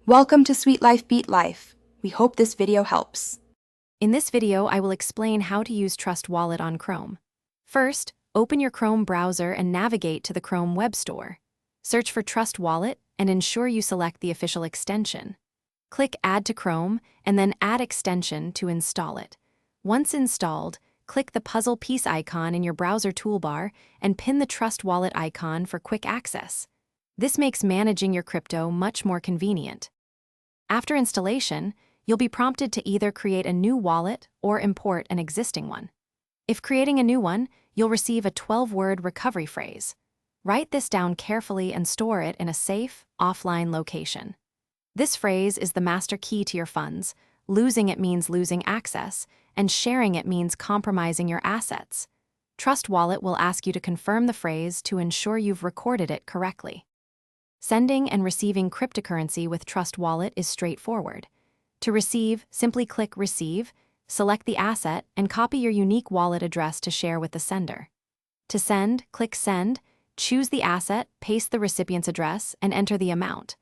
Welcome to Sweet Life Beat Life. We hope this video helps. In this video, I will explain how to use Trust Wallet on Chrome. First, open your Chrome browser and navigate to the Chrome Web Store. Search for Trust Wallet and ensure you select the official extension. Click Add to Chrome and then Add Extension to install it. Once installed, click the puzzle piece icon in your browser toolbar and pin the Trust Wallet icon for quick access. This makes managing your crypto much more convenient. After installation, you'll be prompted to either create a new wallet or import an existing one. If creating a new one, you'll receive a 12-word recovery phrase. Write this down carefully and store it in a safe, offline location. This phrase is the master key to your funds. Losing it means losing access, and sharing it means compromising your assets. Trust Wallet will ask you to confirm the phrase to ensure you've recorded it correctly. Sending and receiving cryptocurrency with Trust Wallet is straightforward. To receive, simply click Receive, select the asset, and copy your unique wallet address to share with the sender. To send, click Send, choose the asset, paste the recipient's address, and enter the amount.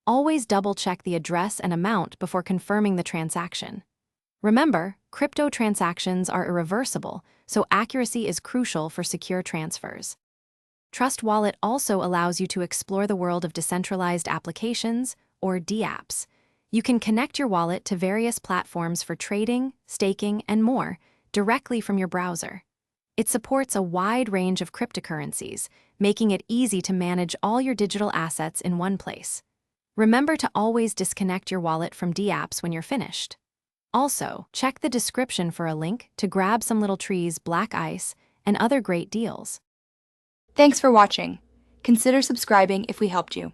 Always double-check the address and amount before confirming the transaction. Remember, crypto transactions are irreversible, so accuracy is crucial for secure transfers. Trust Wallet also allows you to explore the world of decentralized applications, or dApps. You can connect your wallet to various platforms for trading, staking, and more, directly from your browser. It supports a wide range of cryptocurrencies, making it easy to manage all your digital assets in one place. Remember to always disconnect your wallet from dApps when you're finished. Also, check the description for a link to grab some little trees, black ice, and other great deals. Thanks for watching. Consider subscribing if we helped you.